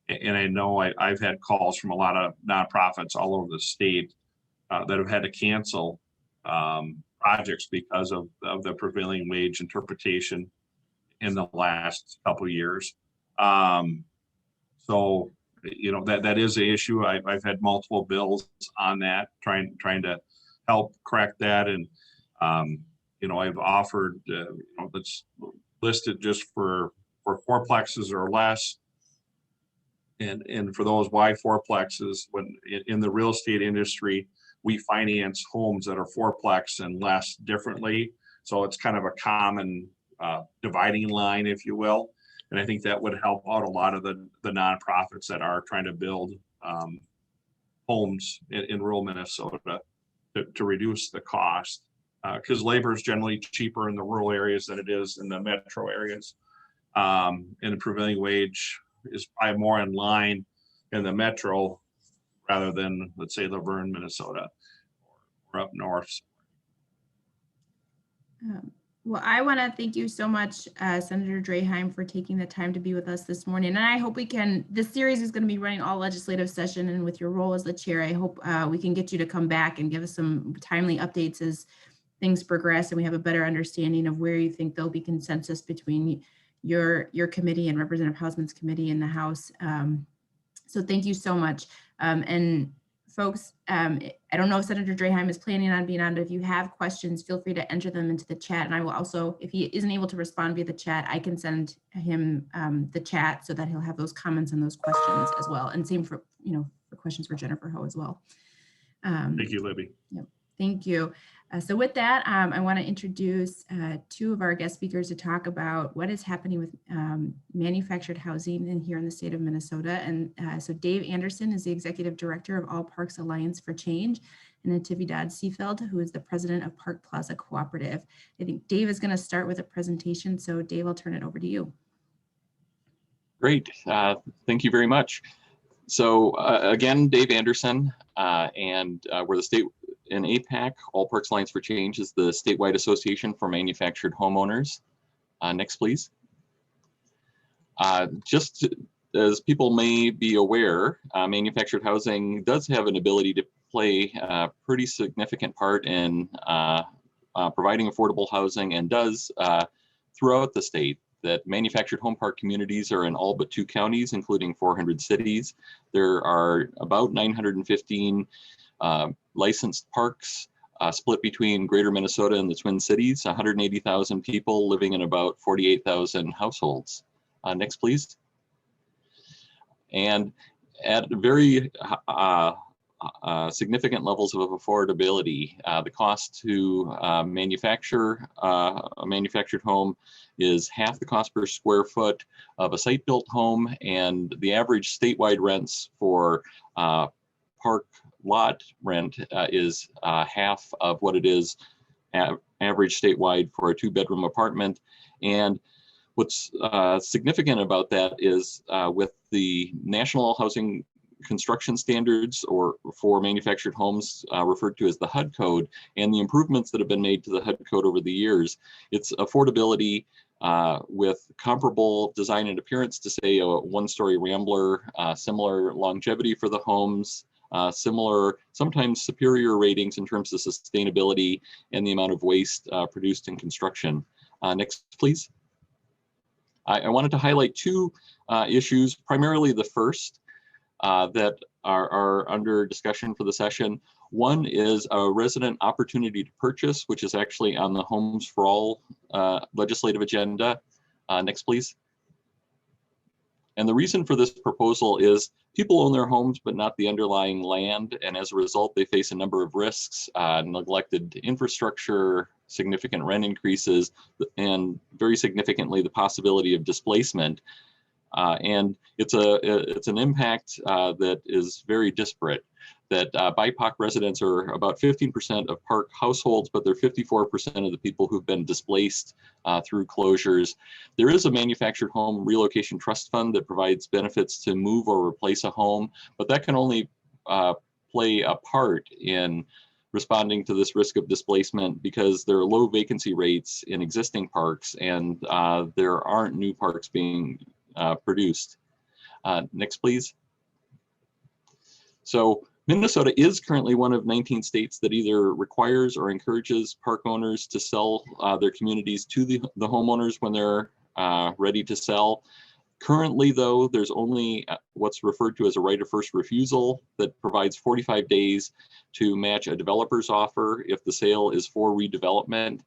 And I know I've had calls from a lot of nonprofits all over the state that have had to cancel projects because of the prevailing wage interpretation in the last couple of years. So that is an issue. I've had multiple bills on that, trying to help correct that. And I've offered that's listed just for fourplexes or less. And for those Y fourplexes, when in the real estate industry, we finance homes that are fourplex and less differently. So it's kind of a common dividing line, if you will. And I think that would help out a lot of the nonprofits that are trying to build homes in rural Minnesota to reduce the cost, because labor is generally cheaper in the rural areas than it is in the metro areas. And the prevailing wage is probably more in line in the metro rather than, let's say, Laverne, Minnesota, or up north. Well, I want to thank you so much, Senator Draheim, for taking the time to be with us this morning. And I hope this series is going to be running all legislative session, and with your role as the chair, I hope we can get you to come back and give us some timely updates as things progress and we have a better understanding of where you think there'll be consensus between your committee and Representative Hausman's committee in the House. So thank you so much. And folks, I don't know if Senator Draheim is planning on being on, but if you have questions, feel free to enter them into the chat. And I will also, if he isn't able to respond via the chat, I can send him the chat so that he'll have those comments and those questions as well. And same for, for questions for Jennifer Ho as well. Thank you, Libby. Yep, thank you. So with that, I want to introduce two of our guest speakers to talk about what is happening with manufactured housing here in the state of Minnesota. And so Dave Anderson is the Executive Director of All Parks Alliance for Change, and Natividad Seefeld, who is the President of Park Plaza Cooperative. I think Dave is going to start with a presentation. So Dave, I'll turn it over to you. Great. Thank you very much. So again, Dave Anderson, and we're the state in APAC. All Parks Alliance for Change is the statewide association for manufactured homeowners. Next, please. Just as people may be aware, manufactured housing does have an ability to play a pretty significant part in providing affordable housing, and does throughout the state. That manufactured home park communities are in all but 2 counties, including 400 cities. There are about 915 licensed parks split between Greater Minnesota and the Twin Cities, 180,000 people living in about 48,000 households. Next, please. And at very significant levels of affordability, the cost to manufacture a manufactured home is half the cost per square foot of a site-built home, and the average statewide rents for park lot rent is half of what it is average statewide for a 2-bedroom apartment. And what's significant about that is with the National Housing Construction Standards, or for manufactured homes referred to as the HUD code, and the improvements that have been made to the HUD code over the years, its affordability with comparable design and appearance to, say, a 1-story Rambler, similar longevity for the homes, similar, sometimes superior ratings in terms of sustainability and the amount of waste produced in construction. Next, please. I wanted to highlight 2 issues, primarily the first that are under discussion for the session. One is a resident opportunity to purchase, which is actually on the Homes for All legislative agenda. Next, please. And the reason for this proposal is people own their homes, but not the underlying land. And as a result, they face a number of risks, neglected infrastructure, significant rent increases, and very significantly, the possibility of displacement. And it's an impact that is very disparate. That BIPOC residents are about 15% of park households, but they're 54% of the people who've been displaced through closures. There is a manufactured home relocation trust fund that provides benefits to move or replace a home, but that can only play a part in responding to this risk of displacement because there are low vacancy rates in existing parks, and there aren't new parks being produced. Next, please. So Minnesota is currently one of 19 states that either requires or encourages park owners to sell their communities to the homeowners when they're ready to sell. Currently, though, there's only what's referred to as a right of first refusal that provides 45 days to match a developer's offer if the sale is for redevelopment.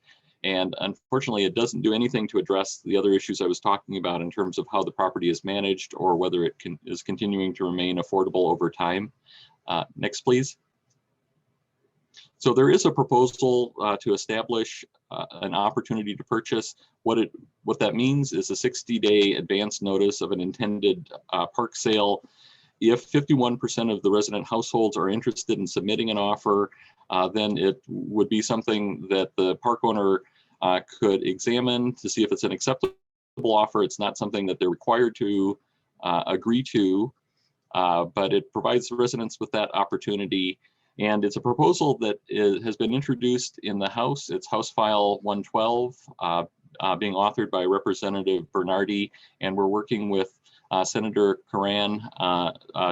And unfortunately, it doesn't do anything to address the other issues I was talking about in terms of how the property is managed or whether it is continuing to remain affordable over time. Next, please. So there is a proposal to establish an opportunity to purchase. What that means is a 60-day advance notice of an intended park sale. If 51% of the resident households are interested in submitting an offer, then it would be something that the park owner could examine to see if it's an acceptable offer. It's not something that they're required to agree to, but it provides the residents with that opportunity. And it's a proposal that has been introduced in the House. It's House File 112, being authored by Representative Bernardi, and we're working with Senator Curran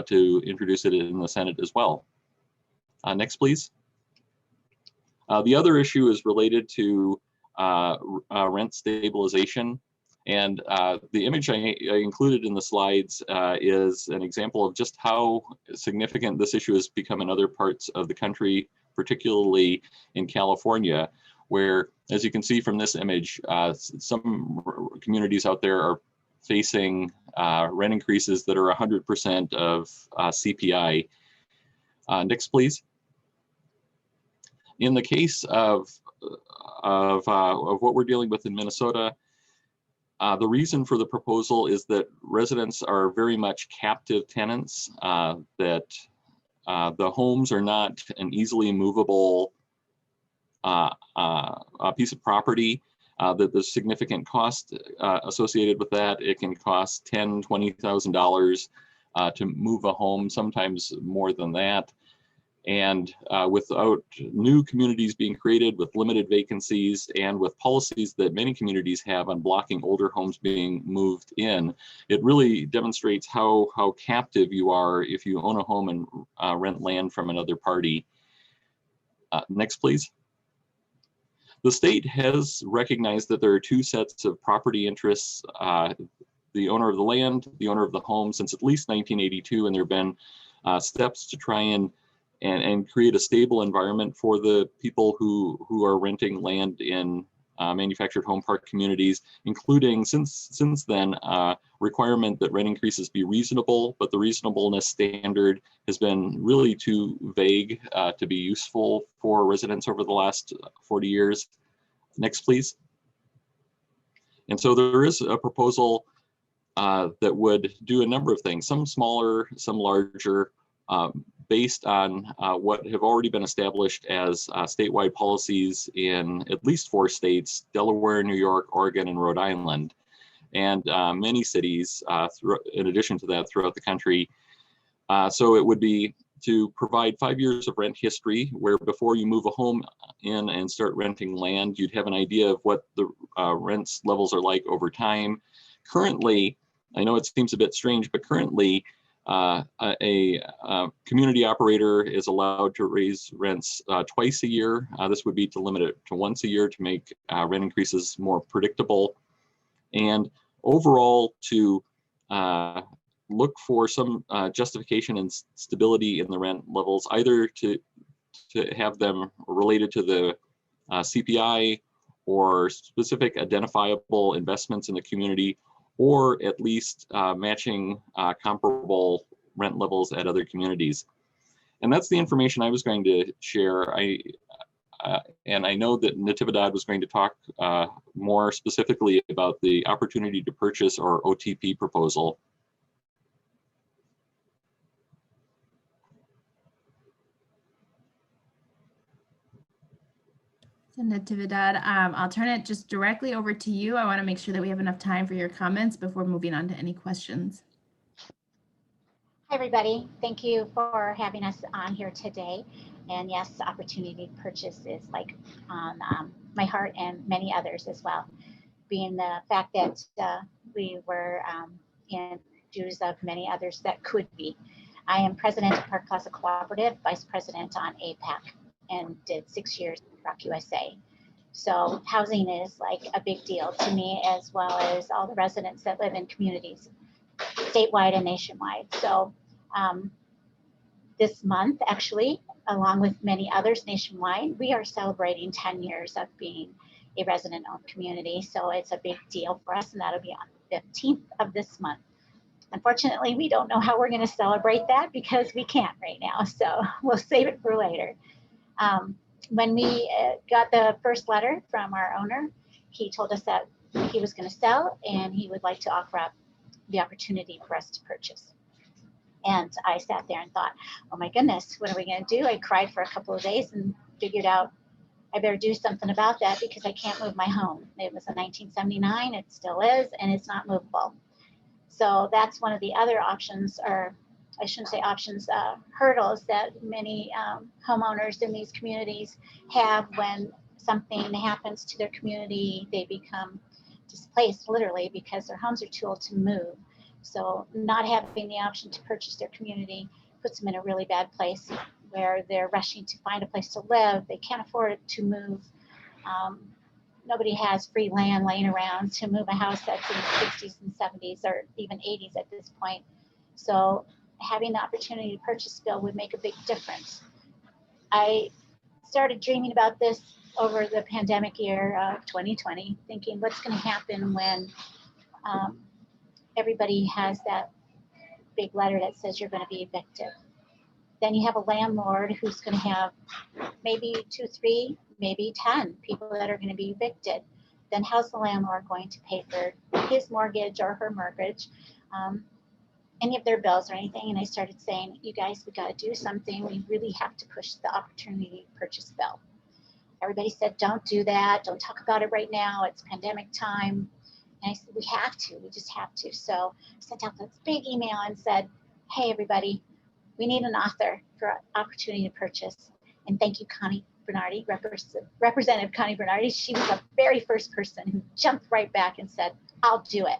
to introduce it in the Senate as well. Next, please. The other issue is related to rent stabilization. And the image I included in the slides is an example of just how significant this issue has become in other parts of the country, particularly in California, where, as you can see from this image, some communities out there are facing rent increases that are 100% of CPI. Next, please. In the case of what we're dealing with in Minnesota, the reason for the proposal is that residents are very much captive tenants, that the homes are not an easily movable piece of property, that there's significant cost associated with that. It can cost $10,000, $20,000 to move a home, sometimes more than that. And without new communities being created, with limited vacancies, and with policies that many communities have on blocking older homes being moved in, it really demonstrates how captive you are if you own a home and rent land from another party. Next, please. The state has recognized that there are 2 sets of property interests, the owner of the land, the owner of the home, since at least 1982, and there have been steps to try and and create a stable environment for the people who are renting land in manufactured home park communities, including since then requirement that rent increases be reasonable, but the reasonableness standard has been really too vague to be useful for residents over the last 40 years. Next, please. And so there is a proposal that would do a number of things, some smaller, some larger, based on what have already been established as statewide policies in at least 4 states, Delaware, New York, Oregon, and Rhode Island, and many cities in addition to that throughout the country. So it would be to provide 5 years of rent history, where before you move a home in and start renting land, you'd have an idea of what the rents levels are like over time. Currently, I know it seems a bit strange, but currently a community operator is allowed to raise rents twice a year. This would be to limit it to once a year to make rent increases more predictable. And overall, to look for some justification and stability in the rent levels, either to have them related to the CPI or specific identifiable investments in the community, or at least matching comparable rent levels at other communities. And that's the information I was going to share. And I know that Natividad was going to talk more specifically about the opportunity to purchase or OTP proposal. So Natividad, I'll turn it just directly over to you. I want to make sure that we have enough time for your comments before moving on to any questions. Hi, everybody. Thank you for having us on here today. And yes, the opportunity to purchase is like on my heart and many others as well, being the fact that we were in shoes of many others that could be. I am president of Park Plaza Cooperative, vice president on APAC, and did 6 years at Rock USA. So housing is like a big deal to me, as well as all the residents that live in communities statewide and nationwide. So this month, actually, along with many others nationwide, we are celebrating 10 years of being a resident-owned community. So it's a big deal for us, and that'll be on the 15th of this month. Unfortunately, we don't know how we're going to celebrate that because we can't right now. So we'll save it for later. When we got the first letter from our owner, he told us that he was going to sell and he would like to offer up the opportunity for us to purchase. And I sat there and thought, oh my goodness, what are we going to do? I cried for a couple of days and figured out I better do something about that because I can't move my home. It was a 1979, it still is, and it's not movable. So that's one of the other options, or I shouldn't say options, hurdles that many homeowners in these communities have when something happens to their community. They become displaced literally because their homes are too old to move. So not having the option to purchase their community puts them in a really bad place where they're rushing to find a place to live. They can't afford to move. Nobody has free land laying around to move a house that's in the 60s and 70s or even 80s at this point. So having the opportunity to purchase bill would make a big difference. I started dreaming about this over the pandemic year of 2020, thinking what's going to happen when everybody has that big letter that says you're going to be evicted. Then you have a landlord who's going to have maybe 2, 3, maybe 10 people that are going to be evicted. Then how's the landlord going to pay for his mortgage or her mortgage, any of their bills or anything? And I started saying, you guys, we got to do something. We really have to push the opportunity to purchase bill. Everybody said, don't do that. Don't talk about it right now. It's pandemic time. And I said, we have to. We just have to. So I sent out this big email and said, hey, everybody, we need an author for opportunity to purchase. And thank you, Connie Bernardi, Representative Connie Bernardi. She was the very first person who jumped right back and said, I'll do it.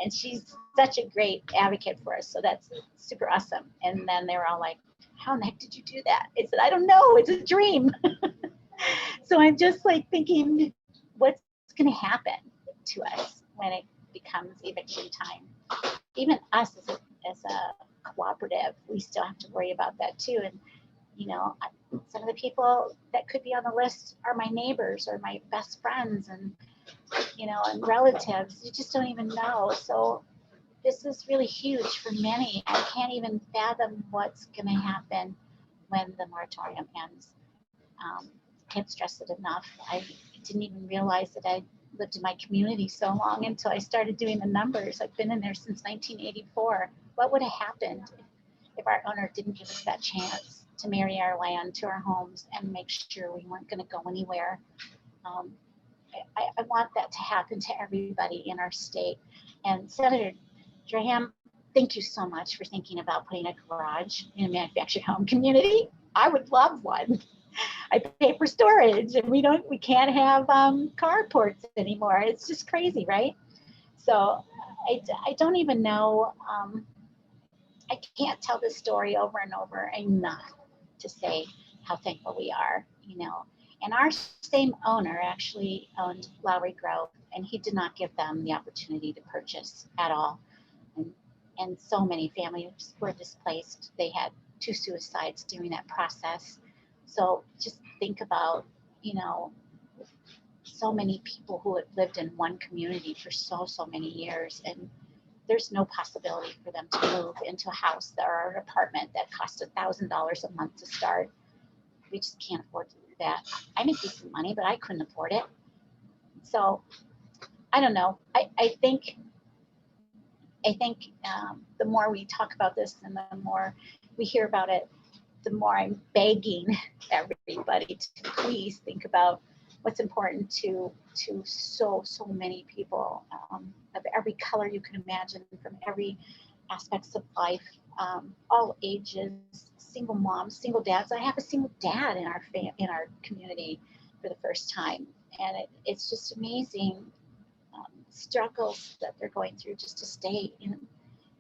And she's such a great advocate for us. So that's super awesome. And then they were all like, how in the heck did you do that? I said, I don't know. It's a dream. So I'm just like thinking, what's going to happen to us when it becomes eviction time? Even us as a cooperative, we still have to worry about that too. And You know, some of the people that could be on the list are my neighbors or my best friends and, you know, and relatives. You just don't even know. So this is really huge for many. I can't even fathom what's going to happen when the moratorium ends. Can't stress it enough. I didn't even realize that I lived in my community so long until I started doing the numbers. I've been in there since 1984. What would have happened if our owner didn't give us that chance to marry our land to our homes and make sure we weren't going to go anywhere? I want that to happen to everybody in our state. And Senator Draheim, thank you so much for thinking about putting a garage in a manufactured home community. I would love one. I pay for storage, and we can't have carports anymore. It's just crazy, right? So I don't even know. I can't tell this story over and over enough to say how thankful we are, you know. And our same owner actually owned Lowry Grove, and he did not give them the opportunity to purchase at all. And so many families were displaced. They had 2 suicides during that process. So just think about, you know, so many people who had lived in one community for so many years, and there's no possibility for them to move into a house or an apartment that costs $1,000 a month to start. We just can't afford to do that. I make decent money, but I couldn't afford it. So I don't know. I think the more we talk about this and the more we hear about it, the more I'm begging everybody to please think about what's important to so many people of every color you can imagine, from every aspects of life, all ages, single moms, single dads. I have a single dad in our community for the first time, and it's just amazing struggles that they're going through just to stay in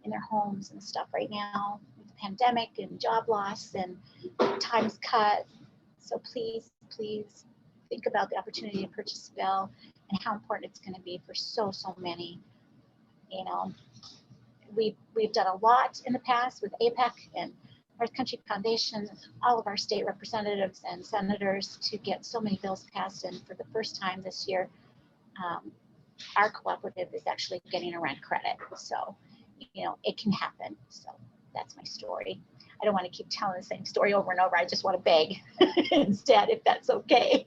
their homes and stuff right now with the pandemic and job loss and times cut. So please think about the opportunity to purchase a bill and how important it's going to be for so many. You know, we've done a lot in the past with APEC and North Country Foundation, all of our state representatives and senators to get so many bills passed. And for the first time this year, our cooperative is actually getting a rent credit. So, you know, it can happen. So that's my story. I don't want to keep telling the same story over and over. I just want to beg instead, if that's okay.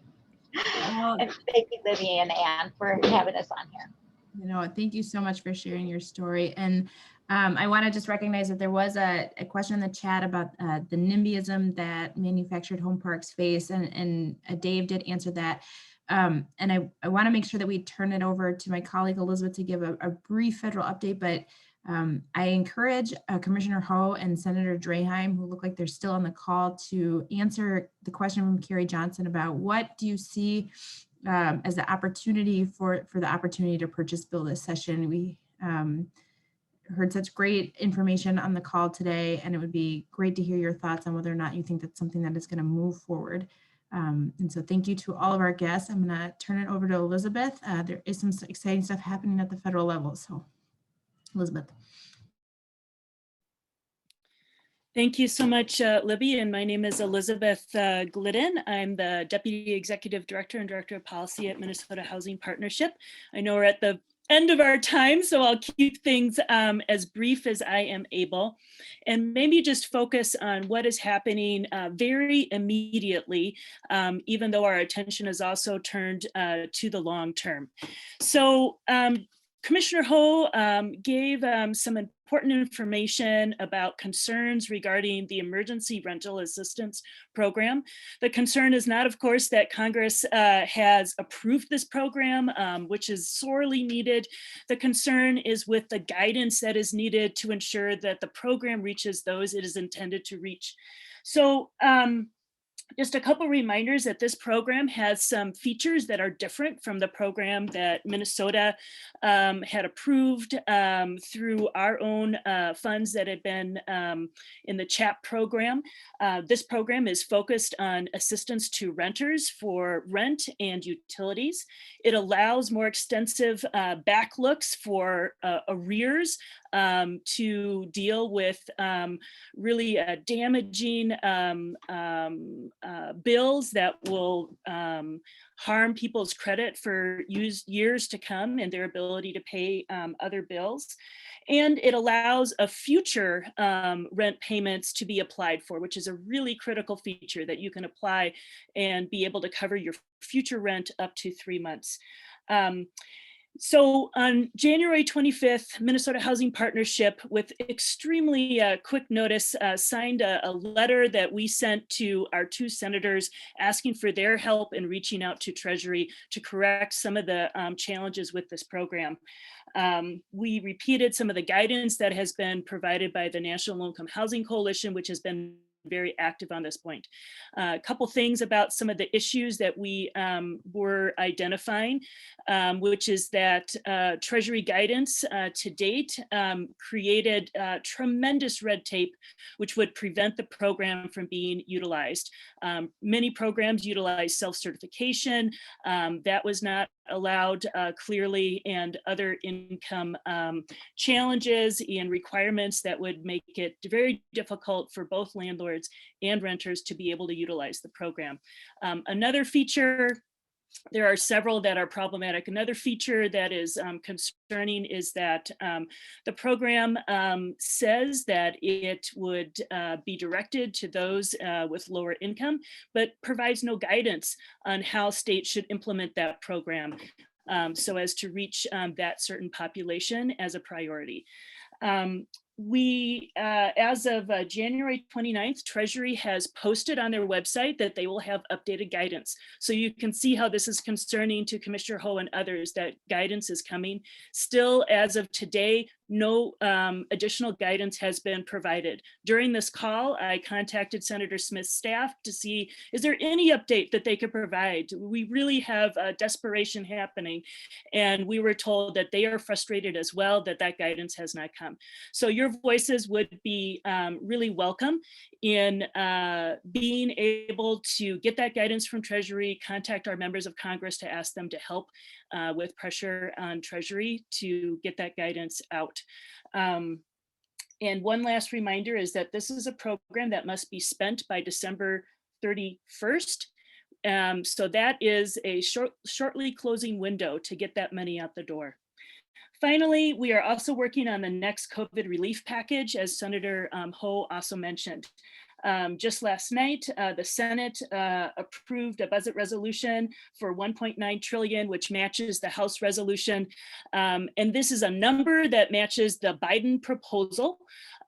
And thank you, Libby and Ann, for having us on here. You know, thank you so much for sharing your story. And I want to just recognize that there was a question in the chat about the NIMBYism that manufactured home parks face, and Dave did answer that. And I want to make sure that we turn it over to my colleague Elizabeth to give a brief federal update, but I encourage Commissioner Ho and Senator Draheim, who look like they're still on the call, to answer the question from Carrie Johnson about what do you see as the opportunity for the opportunity to purchase bill this session. We heard such great information on the call today, and it would be great to hear your thoughts on whether or not you think that's something that is going to move forward. And so thank you to all of our guests. I'm going to turn it over to Elizabeth. There is some exciting stuff happening at the federal level. So Elizabeth. Thank you so much, Libby. And my name is Elizabeth Glidden. I'm the Deputy Executive Director and Director of Policy at Minnesota Housing Partnership. I know we're at the end of our time, so I'll keep things as brief as I am able, and maybe just focus on what is happening very immediately, even though our attention is also turned to the long term. So Commissioner Ho gave some important information about concerns regarding the Emergency Rental Assistance Program. The concern is not, of course, that Congress has approved this program, which is sorely needed. The concern is with the guidance that is needed to ensure that the program reaches those it is intended to reach. So Just a couple reminders that this program has some features that are different from the program that Minnesota had approved through our own funds that had been in the CHAP program. This program is focused on assistance to renters for rent and utilities. It allows more extensive back looks for arrears to deal with really damaging bills that will harm people's credit for years to come and their ability to pay other bills. And it allows a future rent payments to be applied for, which is a really critical feature that you can apply and be able to cover your future rent up to 3 months. So on January 25th, Minnesota Housing Partnership, with extremely quick notice, signed a letter that we sent to our 2 senators asking for their help in reaching out to Treasury to correct some of the challenges with this program. We repeated some of the guidance that has been provided by the National Low-Income Housing Coalition, which has been very active on this point. A couple things about some of the issues that we were identifying, which is that Treasury guidance to date created tremendous red tape, which would prevent the program from being utilized. Many programs utilize self-certification. That was not allowed clearly, and other income challenges and requirements that would make it very difficult for both landlords and renters to be able to utilize the program. Another feature, there are several that are problematic. Another feature that is concerning is that the program says that it would be directed to those with lower income, but provides no guidance on how states should implement that program so as to reach that certain population as a priority. We, as of January 29th, Treasury has posted on their website that they will have updated guidance. So you can see how this is concerning to Commissioner Ho and others, that guidance is coming. Still, as of today, no additional guidance has been provided. During this call, I contacted Senator Smith's staff to see, is there any update that they could provide? We really have desperation happening. And we were told that they are frustrated as well, that that guidance has not come. So your voices would be really welcome in being able to get that guidance from Treasury, contact our members of Congress to ask them to help with pressure on Treasury to get that guidance out. And one last reminder is that this is a program that must be spent by December 31st. So that is a shortly closing window to get that money out the door. Finally, we are also working on the next COVID relief package, as Senator Ho also mentioned. Just last night, the Senate approved a budget resolution for 1.9 trillion, which matches the House resolution. And this is a number that matches the Biden proposal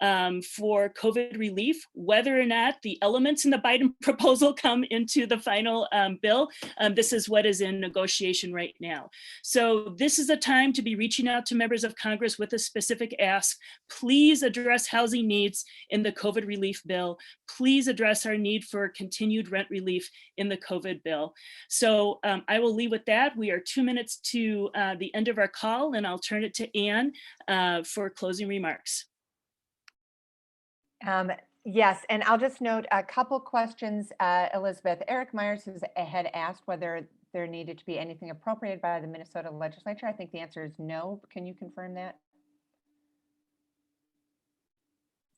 for COVID relief. Whether or not the elements in the Biden proposal come into the final bill, this is what is in negotiation right now. So this is a time to be reaching out to members of Congress with a specific ask. Please address housing needs in the COVID relief bill. Please address our need for continued rent relief in the COVID bill. So I will leave with that. We are 2 minutes to the end of our call, and I'll turn it to Ann for closing remarks. Yes, and I'll just note a couple questions, Elizabeth. Eric Myers had asked whether there needed to be anything appropriated by the Minnesota legislature. I think the answer is no. Can you confirm that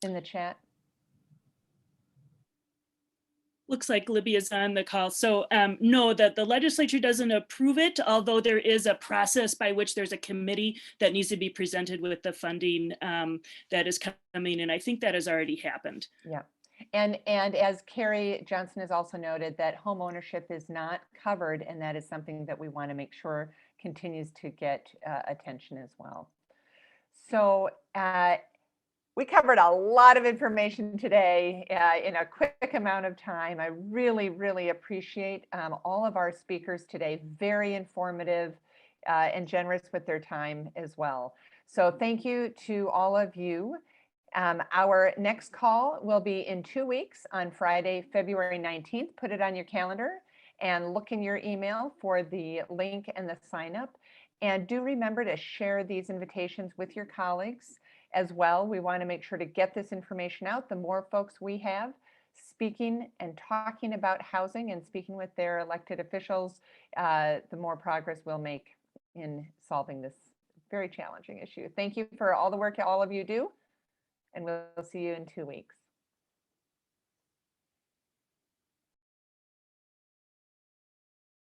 in the chat? Looks like Libby is on the call. So no, that the legislature doesn't approve it, although there is a process by which there's a committee that needs to be presented with the funding that is coming. And I think that has already happened. Yeah. And as Carrie Johnson has also noted, that home ownership is not covered, and that is something that we want to make sure continues to get attention as well. So we covered a lot of information today in a quick amount of time. I really, really appreciate all of our speakers today. Very informative and generous with their time as well. So thank you to all of you. Our next call will be in 2 weeks on Friday, February 19th. Put it on your calendar and look in your email for the link and the sign up. And do remember to share these invitations with your colleagues as well. We want to make sure to get this information out. The more folks we have speaking and talking about housing and speaking with their elected officials, the more progress we'll make in solving this very challenging issue. Thank you for all the work all of you do, and we'll see you in 2 weeks.